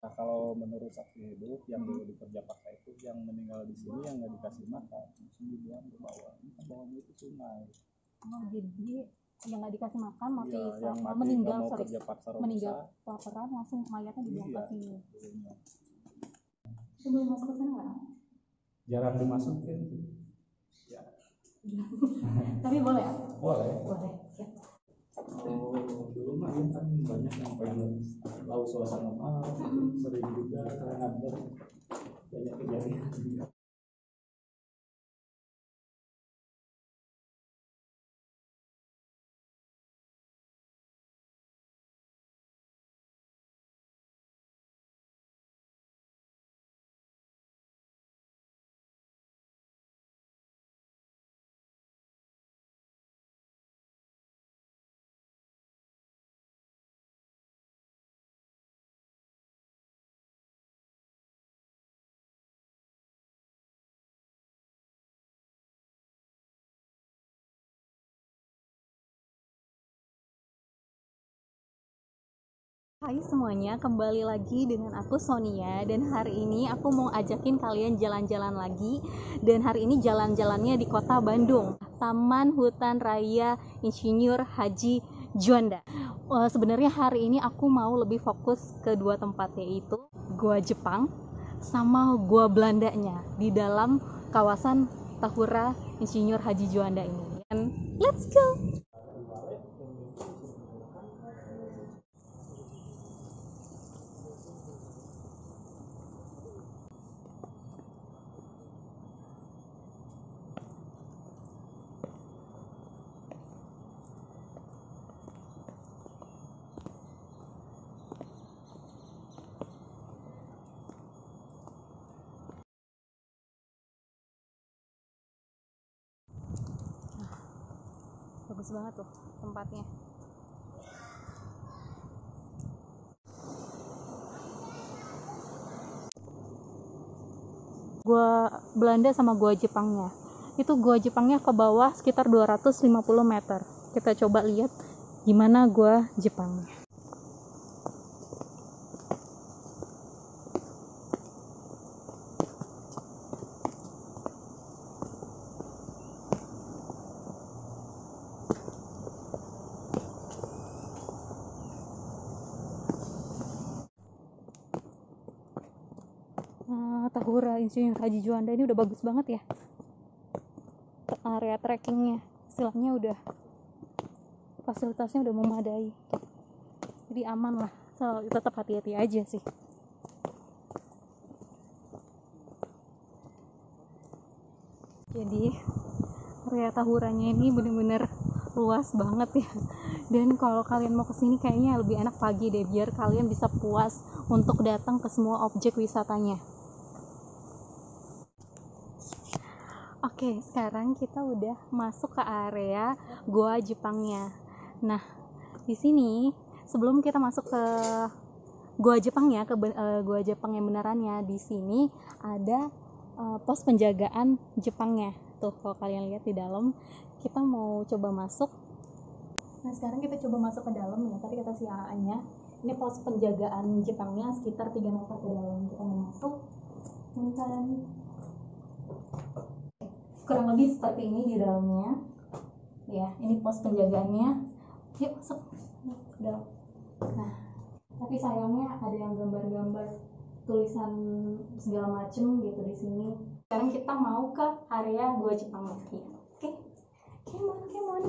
Nah, kalau menurut saksi hidup yang dulu di kerja paksa itu, yang meninggal di sini yang nggak dikasih makan, langsung dibuang ke bawah. Ini kan bawahnya itu sungai. Oh, jadi yang nggak dikasih makan mati, Iya, yang mati meninggal, mau kerja paksa meninggal rosa. kelaparan, langsung mayatnya dibuang ke sini. Iya. Itu boleh masuk ke sana nggak? Jarang dimasukin. Ya. Tapi boleh ya? Boleh. Boleh. Ya. Oh, dulu mah ya kan banyak yang pengen tahu suasana malam, sering juga karena ada banyak kejadian. Hai semuanya, kembali lagi dengan aku Sonia. Dan hari ini aku mau ajakin kalian jalan-jalan lagi. Dan hari ini jalan-jalannya di kota Bandung, Taman Hutan Raya Insinyur Haji Juanda. Sebenarnya hari ini aku mau lebih fokus ke dua tempat, yaitu Gua Jepang sama Gua Belandanya di dalam kawasan Tahura Insinyur Haji Juanda ini. And let's go! Bagus banget tuh tempatnya. Gua Belanda sama gua Jepangnya. Itu gua Jepangnya ke bawah sekitar 250 meter. Kita coba lihat gimana gua Jepangnya. Tahura Insinyur Haji Juanda ini udah bagus banget ya. Area trekkingnya, istilahnya udah fasilitasnya udah memadai. Jadi aman lah. So, tetap hati-hati aja sih. Jadi area Tahuranya ini bener-bener luas banget ya. Dan kalau kalian mau kesini kayaknya lebih enak pagi deh, biar kalian bisa puas untuk datang ke semua objek wisatanya. Oke, sekarang kita udah masuk ke area Gua Jepangnya. Nah, di sini sebelum kita masuk ke Gua Jepangnya, ke Gua Jepang yang benerannya, di sini ada pos penjagaan Jepangnya. Tuh, kalau kalian lihat di dalam, kita mau coba masuk. Nah, sekarang kita coba masuk ke dalam ya. Tadi kata si AA-nya, ini pos penjagaan Jepangnya sekitar 3 meter ke dalam. Kita mau masuk. Dan kurang lebih seperti ini di dalamnya ya. Ini pos penjagaannya. Yuk masuk ke dalam. Nah, tapi sayangnya ada yang gambar-gambar tulisan segala macem gitu di sini. Sekarang kita mau ke area Gua Jepang lagi. Oke, come on.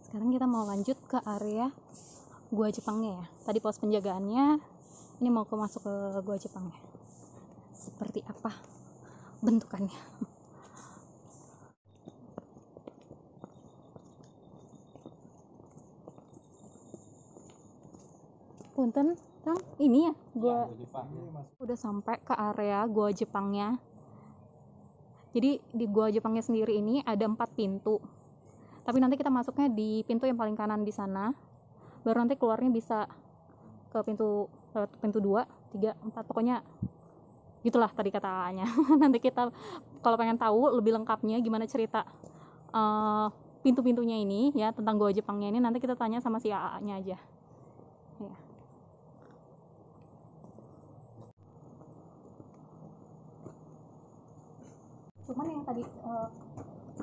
Sekarang kita mau lanjut ke area Gua Jepangnya ya. Tadi pos penjagaannya, ini mau masuk ke Gua Jepangnya. Seperti apa bentukannya? Punten, Kang, ini ya Gua Jepang. Udah sampai ke area Gua Jepangnya. Jadi di Gua Jepangnya sendiri ini ada 4 pintu. Tapi nanti kita masuknya di pintu yang paling kanan di sana. Baru nanti keluarnya bisa ke pintu 2, 3, 4, pokoknya gitulah tadi kataannya. Nanti kita kalau pengen tahu lebih lengkapnya gimana cerita pintu-pintunya ini ya, tentang Goa Jepangnya ini nanti kita tanya sama si AA-nya aja. Ya. Cuman yang tadi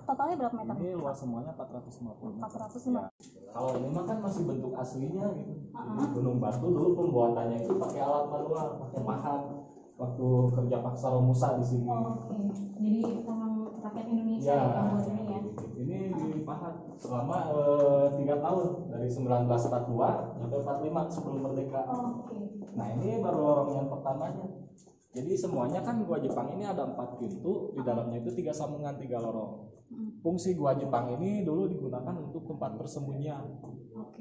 totalnya berapa meter? Ini luas semuanya 450. 450. Ya. Kalau ini mah kan masih bentuk aslinya gitu. Jadi gunung batu dulu pembuatannya itu pakai alat manual, pakai pahat. Waktu kerja paksa Romusa di sini. Oke. Jadi memang rakyat Indonesia Ya, yang buat ini ya. ini dipahat selama 3 tahun dari 1942 sampai 45 sebelum merdeka. Oke. Nah ini baru lorong yang pertamanya. Jadi semuanya kan Gua Jepang ini ada 4 pintu, di dalamnya itu 3 sambungan 3 lorong. Fungsi Gua Jepang ini dulu digunakan untuk tempat persembunyian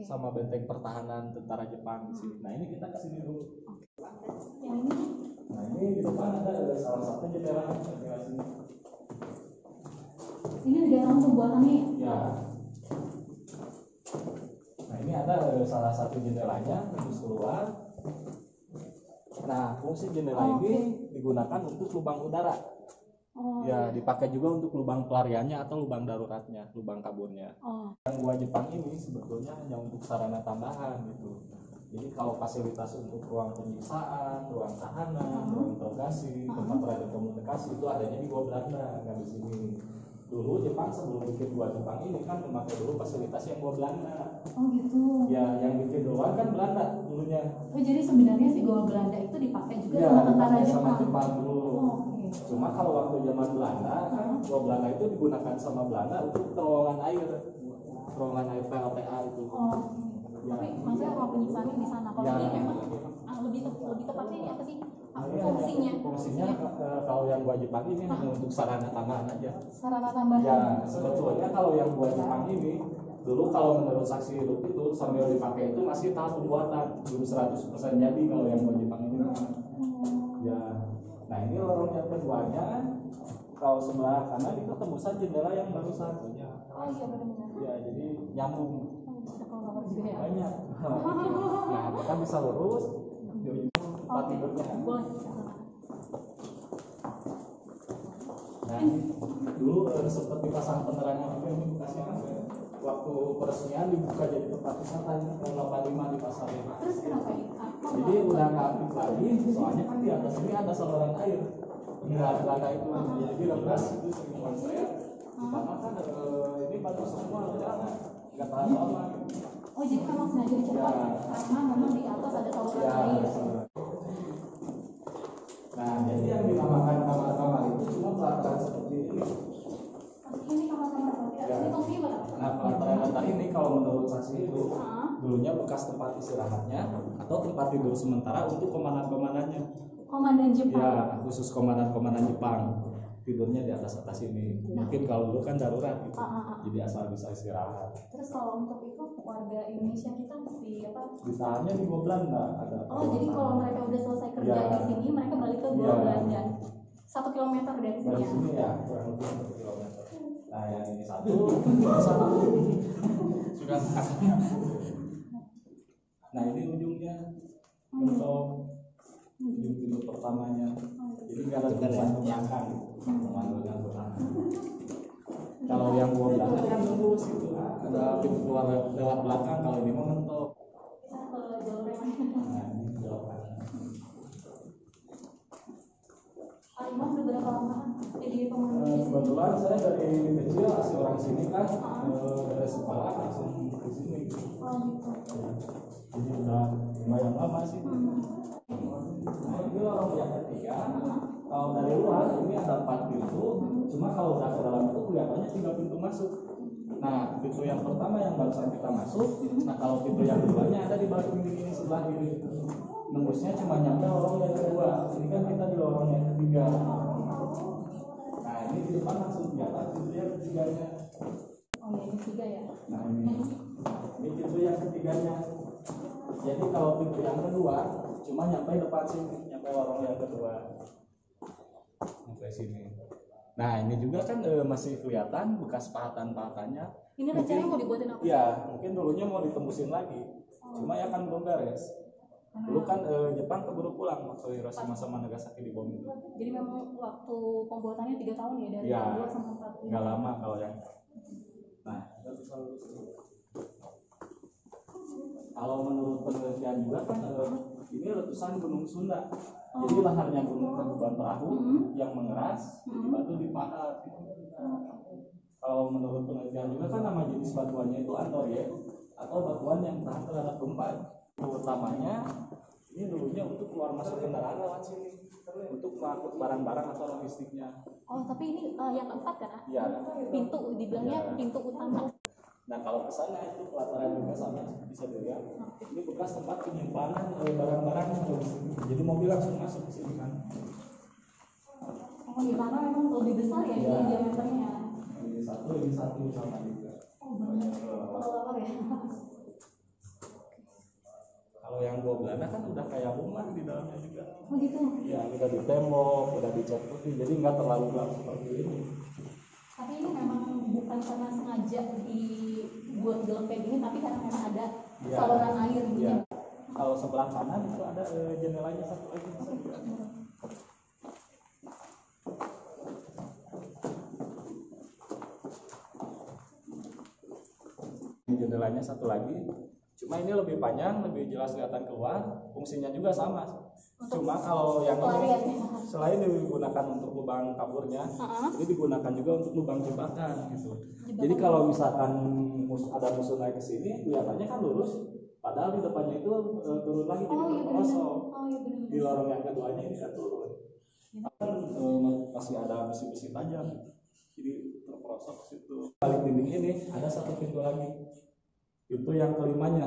sama benteng pertahanan tentara Jepang di sini. Nah ini kita kesini dulu. Yang ini? Nah ini di depan ada salah satu jendela sini. Ini di dalam pembuatannya ya? Ya. Nah ini ada salah satu jendelanya terus keluar. Nah fungsi jendela ini digunakan untuk lubang udara. Ya dipakai juga untuk lubang pelariannya atau lubang daruratnya, lubang kaburnya. Yang Gua Jepang ini sebetulnya hanya untuk sarana tambahan gitu. Jadi kalau fasilitas untuk ruang penyiksaan, ruang tahanan, ruang interogasi, tempat radio komunikasi itu adanya di Gua Belanda, nggak di sini. Dulu Jepang sebelum bikin Gua Jepang ini kan memakai dulu fasilitas yang Gua Belanda. Oh gitu. Ya, yang bikin duluan kan Belanda dulunya. Oh jadi sebenarnya si Goa Belanda itu dipakai juga Ya, sama tentara dipakai Jepang. sama Jepang dulu. Oke. Cuma kalau waktu zaman Belanda kan Gua Belanda itu digunakan sama Belanda untuk terowongan air PLTA itu. Ya. Tapi maksudnya ruang penyiksaannya di sana. Kalau ini memang lebih tepatnya ini apa sih? Fungsinya kalau yang Gua Jepang ini hanya untuk sarana tambahan aja. Sarana tambahan. Ya, sebetulnya kalau yang Gua Jepang ini dulu kalau menurut saksi hidup itu sambil dipakai itu masih tahap pembuatan, belum 100% jadi kalau yang Gua Jepang ini. Ya. Nah, ini lorong yang keduanya. Kalau sebelah kanan itu tembusan jendela yang barusan. Oh iya benar-benar. Ya, jadi nyambung. Banyak. Ya. Nah, kita bisa lurus di ujung tempat tidurnya. Boleh. Nah, ini dulu sempat dipasang penerangan juga ini bekasnya kan. Waktu peresmian dibuka jadi tempat wisata tahun 85 di pasar. Terus kenapa ini? Jadi udah nggak aktif lagi, soalnya kan di atas ini ada saluran air. Belanda itu jadi lepas itu sering konslet. Pertama kan ini batu semua nggak tahan lama. Oh jadi memang sengaja dicepat karena memang di atas ada saluran air. Nah jadi yang dinamakan kamar-kamar itu cuma pelataran seperti ini. Ini kamar-kamar seperti ini fungsinya buat apa? Nah pelataran ini kalau menurut saksi itu dulunya bekas tempat istirahatnya atau tempat tidur sementara untuk komandan-komandannya. Komandan Jepang. Ya khusus komandan-komandan Jepang tidurnya di atas ini. Mungkin kalau dulu kan darurat gitu. Jadi asal bisa istirahat. Terus kalau untuk itu warga Indonesia kita mesti apa? Ditahannya di Gua Belanda ada. Oh jadi kalau mereka udah selesai kerja di sini mereka balik ke Gua Belanda. 1 kilometer dari sini dari ya? sini ya kurang lebih 1 kilometer. Nah yang ini satu sudah. Nah ini ujungnya untuk ujung pintu pertamanya. Jadi nggak ada tempat belakang, pemandangan belakang. Kalau yang Gua Belanda kan lurus itu ada pintu keluar lewat belakang. Kalau ini mau mentok. Nah ini jawaban. Imam udah berapa lama jadi pemandu? Kebetulan saya dari kecil asli orang sini kan, dari sekolah langsung ke sini. Oh gitu. Jadi udah lumayan lama sih. Nah ini lorong yang ketiga. Kalau dari luar ini ada 4 pintu, cuma kalau udah ke dalam itu kelihatannya 3 pintu masuk. Nah pintu yang pertama yang barusan kita masuk. Nah kalau pintu yang keduanya ada di balik ini sebelah kiri. Nembusnya cuma nyampe lorong yang kedua. Ini kan kita di lorong yang ketiga. Nah ini di depan langsung di atas pintu yang ketiganya. Oh ya ini 3 ya? Nah ini pintu yang ketiganya. Jadi kalau pintu yang kedua cuma nyampe depan sini, nyampe lorong yang kedua. Sampai sini. Nah ini juga kan masih kelihatan bekas pahatan-pahatannya. Ini rencananya mau dibuatin apa? Iya, mungkin dulunya mau ditembusin lagi. Cuma ya kan belum beres. Dulu kan Jepang keburu pulang waktu Hiroshima sama Nagasaki dibom itu. Jadi memang waktu pembuatannya 3 tahun ya dari Ya, 2 sampai 4. nggak lama kalau yang. Nah, kita bisa lurus dulu. Kalau menurut penelitian juga kan ini letusan Gunung Sunda. Jadi laharnya Gunung Tangkuban Perahu yang mengeras, batu dipahat. Kalau menurut penelitian juga kan nama jenis batuannya itu antoriet atau batuan yang tahan terhadap gempa. Utamanya ini dulunya untuk keluar masuk kendaraan lewat sini untuk mengangkut barang-barang atau logistiknya. Oh, tapi ini yang keempat kan? Iya. Pintu dibilangnya pintu utama. Nah, kalau ke sana itu pelataran juga sama, bisa dilihat. Ini bekas tempat penyimpanan barang-barang logistik. Jadi mobil langsung masuk ke sini kan. Oh, di mana memang lebih besar ya ini diameternya. Ini satu sama juga. Oh, banyak. Kalau ya. Kalau yang gua belanda kan udah kayak rumah di dalamnya juga. Oh gitu. Ya, udah di tembok, udah dicat putih, jadi nggak terlalu gelap seperti ini. Tapi ini memang bukan karena sengaja dibuat gelap kayak gini, tapi karena memang ada saluran air gitu. Ya. Kalau sebelah kanan itu ada jendelanya satu lagi bisa dilihat. Jendelanya satu lagi. Cuma ini lebih panjang, lebih jelas kelihatan keluar. Fungsinya juga sama. Cuma kalau yang ini selain digunakan untuk lubang kaburnya, ini digunakan juga untuk lubang jebakan gitu. Jadi kalau misalkan ada musuh naik ke sini, kelihatannya kan lurus, padahal di depannya itu turun lagi jadi terperosok. Di lorong yang keduanya ini kan turun. Kan masih ada besi-besi tajam, jadi terperosok situ. Balik dinding ini ada satu pintu lagi. Itu yang kelimanya,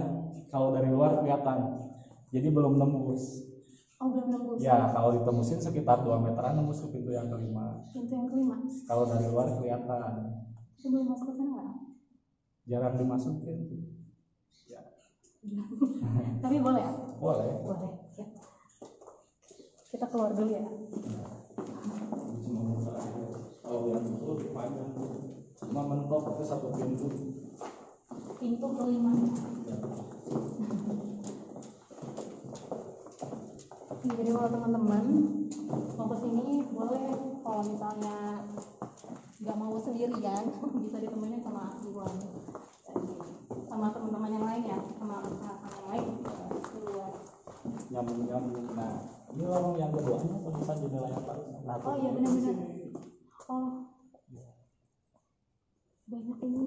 kalau dari luar kelihatan, jadi belum nembus. Oh, belum nembus. Ya, kalau ditembusin sekitar 2 meteran nembus ke pintu yang kelima. Pintu yang kelima. Kalau dari luar kelihatan. Sebelum masuk ke sana nggak? Jarang dimasukin. Ya. Tapi boleh ya? Boleh. Boleh. Ya. Kita keluar dulu ya. Kalau yang itu lebih panjang, cuma mentok ke satu pintu. Pintu kelima. Jadi kalau teman-teman mau ke sini boleh, kalau misalnya nggak mau sendirian bisa ditemenin sama Iwan, sama teman-teman yang lain ya, sama anak-anak yang lain keluar. Nyambung. Nah, ini lorong yang keduanya tempat jendela yang baru. Nah, oh iya benar-benar. Oh banyak ini.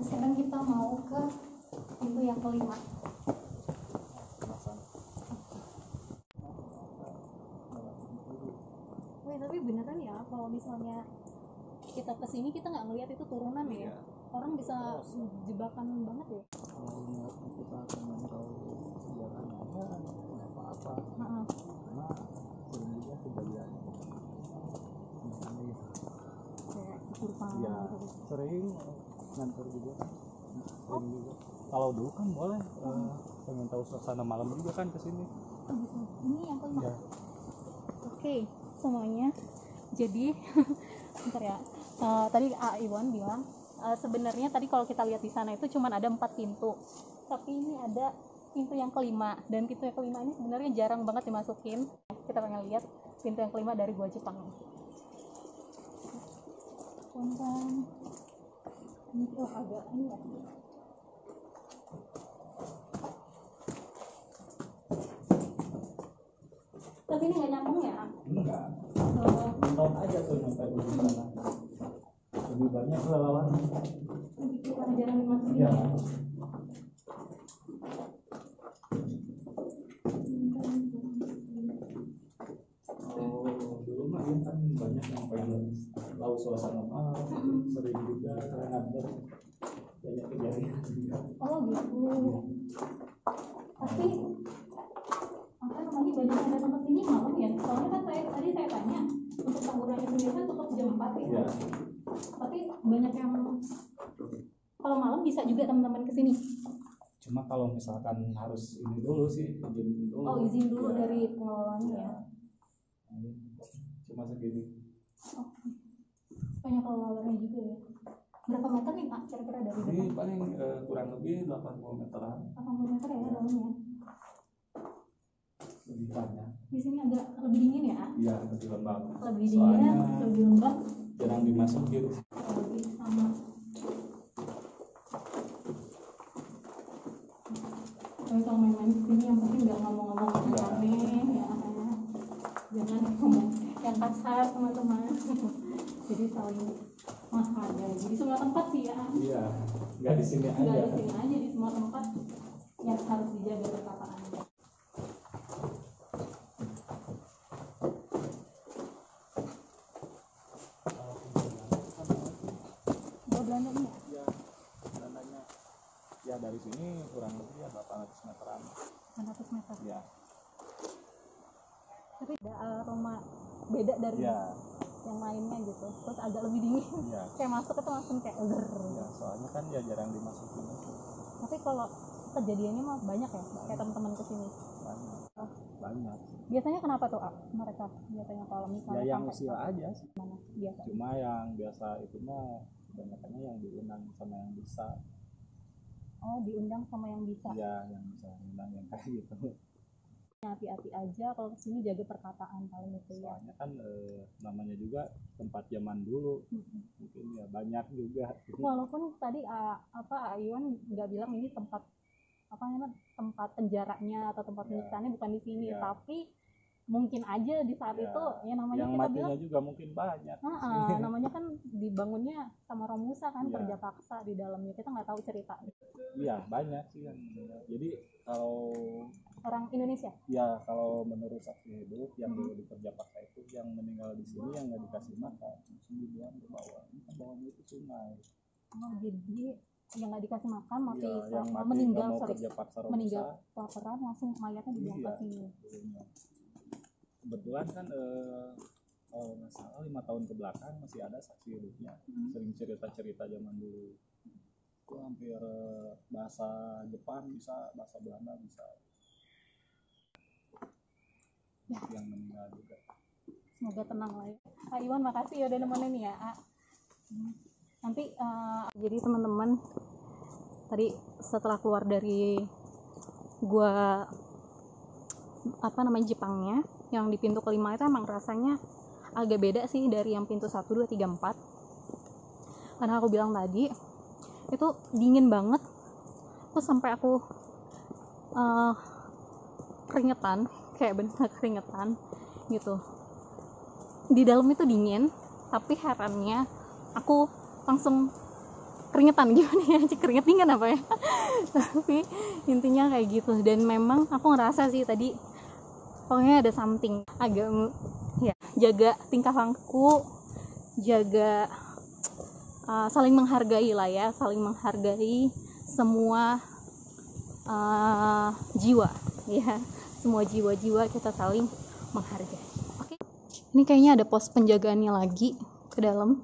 Sekarang kita mau ke pintu yang kelima. Wih, tapi beneran ya kalau misalnya kita kesini kita nggak ngelihat itu turunan ya, orang bisa jebakan banget ya. Kalau kita pengen tahu sejarahnya nggak apa-apa, karena sering juga kejadian Kayak kurva ya gitu. sering ngantor juga sering juga. Kalau dulu kan boleh pengen tahu suasana malam juga kan kesini. Oh gitu. Ini yang kelima Ya. Oke, semuanya. Jadi bentar ya. Tadi Iwan bilang sebenarnya tadi kalau kita lihat di sana itu cuma ada 4 pintu, tapi ini ada pintu yang kelima, dan pintu yang kelima ini sebenarnya jarang banget dimasukin. Kita pengen lihat pintu yang kelima dari Gua Jepang. Punten. Ini agak ini ya. Tapi ini nggak nyambung ya? Enggak. Mentok aja tuh sampai di sana. Lebih banyak kelelawar. Lebih karena jarang dimasukin. Iya. Dulu mah ya kan banyak yang pengen tahu suasana malam, sering juga karena ngantor banyak kejadian juga. Oh gitu. Tapi apa namanya banyak yang datang ke sini malam ya? Soalnya kan tadi saya tanya untuk tanggurannya sendiri kan tutup jam 4 ya. Iya. Tapi banyak yang kalau malam bisa juga teman-teman ke sini. Cuma kalau misalkan harus ini dulu sih, izin dulu. Oh, izin dulu Ya. dari pengelolanya ya. Cuma segini. Oh. Banyak pengelolanya juga ya. Berapa meter nih Pak kira-kira dari Ini depan? paling kurang lebih 80 meteran. 80 meter ya dalamnya. Lebih banyak. Di sini agak lebih dingin ya? Iya, lebih lembab. Lebih dingin, lebih lembab. Jarang dimasukin. Lebih sama. Tapi kalau main-main kesini yang penting nggak ngomong-ngomong yang aneh ya. Jangan ngomong yang kasar teman-teman. Jadi saling menghargai. Jadi semua tempat sih ya. Iya, nggak di sini aja. Nggak di sini aja, di semua tempat yang harus dijaga perkataannya. Belandanya? Ya, Belandanya. Ya dari sini kurang lebih ya 800 meteran. 800 meter. Ya. Tapi ada aroma beda dari yang lainnya gitu. Terus agak lebih dingin. Iya. Kayak masuk itu langsung kayak Ya, soalnya kan ya jarang dimasukin. Tapi kalau kejadiannya mah banyak ya, kayak teman-teman kesini. Banyak. Biasanya kenapa tuh mereka biasanya kalau misalnya Ya yang sampai usia aja sih. mana biasa? Cuma yang biasa itu mah kebanyakannya yang diundang sama yang bisa. Oh, diundang sama yang bisa. Iya, yang bisa undang yang kayak gitu. Hati-hati aja kalau kesini, jaga perkataan paling itu ya. Soalnya kan namanya juga tempat zaman dulu. Mungkin ya banyak juga. Walaupun tadi Aywan nggak bilang ini tempat tempat penjaranya atau tempat penyiksaannya bukan di sini, tapi mungkin aja di saat itu ya namanya yang kita matinya bilang juga mungkin banyak. namanya kan dibangunnya sama Romusa kan, kerja paksa di dalamnya, kita nggak tahu cerita. Iya, banyak sih yang jadi kalau Orang Indonesia ya kalau menurut saksi hidup yang dulu di kerja paksa itu yang meninggal di sini yang nggak dikasih makan langsung dibuang ke bawah. Ini kan bawahnya itu sungai. jadi yang nggak dikasih makan mati, yang mati meninggal kerja paksa meninggal kelaparan langsung mayatnya dibuang ke sini. Kebetulan kan kalau nggak salah 5 tahun ke belakang masih ada saksi hidupnya sering cerita-cerita zaman dulu itu hampir bahasa Jepang bisa, bahasa Belanda bisa. Yang meninggal juga. Semoga tenang lah ya. Kak Iwan makasih ya udah nemenin ya. Nanti jadi teman-teman tadi setelah keluar dari gua Jepangnya yang di pintu kelima itu emang rasanya agak beda sih dari yang pintu 1, 2, 3, 4. Karena aku bilang tadi itu dingin banget, terus sampai aku keringetan, kayak benar keringetan gitu. Di dalam itu dingin, tapi herannya aku langsung keringetan. Gimana ya, keringet dingin apa ya? Tapi intinya kayak gitu. Dan memang aku ngerasa sih tadi pokoknya ada something agak ya, jaga tingkah laku, jaga saling menghargai lah ya, saling menghargai semua jiwa ya, semua jiwa-jiwa kita saling menghargai. Oke. Ini kayaknya ada pos penjagaannya lagi ke dalam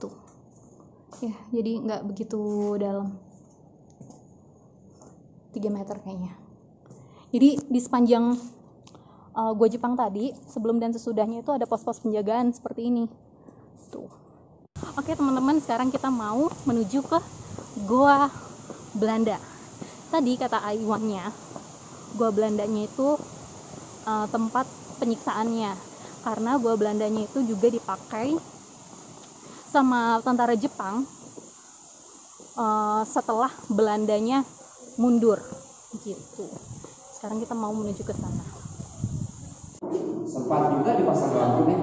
tuh ya, jadi nggak begitu dalam, 3 meter kayaknya. Jadi di sepanjang Gua Jepang tadi, sebelum dan sesudahnya itu ada pos-pos penjagaan seperti ini tuh. Oke teman-teman, sekarang kita mau menuju ke Goa Belanda. Tadi kata Aiwannya, Goa Belandanya itu tempat penyiksaannya, karena Goa Belandanya itu juga dipakai sama tentara Jepang setelah Belandanya mundur gitu. Sekarang kita mau menuju ke sana. Sempat juga dipasang lampu nih.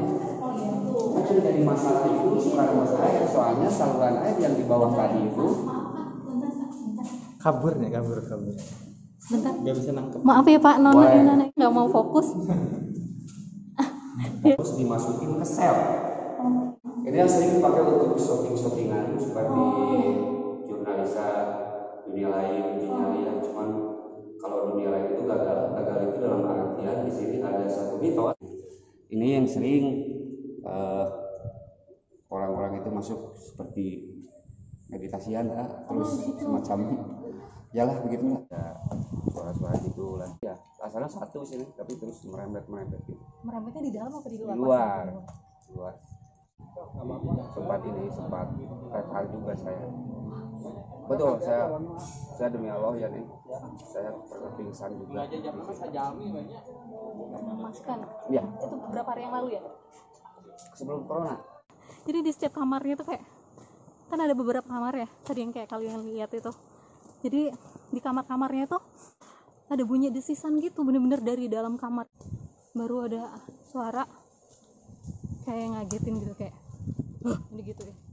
Kan jadi masalah itu saluran air, soalnya saluran air yang di bawah tadi itu Kabur. Bentar. Gak bisa nangkep. Maaf ya Pak, Nona nggak mau fokus. terus dimasukin ke sel. Ini yang sering dipakai untuk shooting-shootingan seperti jurnalisa dunia lain, cuman kalau dunia lain itu gagal itu dalam artian di sini ada satu mitos. Ini yang sering orang-orang itu masuk seperti meditasian terus semacam yalah begitulah ya, suara-suara gitu lah ya, asalnya satu sini tapi terus merembet gitu. Merembetnya di dalam apa di luar? Di luar sempat tetar juga saya. Betul, saya demi Allah ya nih, saya pernah pingsan juga. Memaskan. Iya, Itu beberapa hari yang lalu ya. sebelum corona. Jadi di setiap kamarnya tuh kayak, kan ada beberapa kamar ya tadi yang kayak kalian lihat itu. Jadi di kamar-kamarnya tuh ada bunyi desisan gitu, bener-bener dari dalam kamar. Baru ada suara kayak ngagetin gitu, kayak ini gitu ya.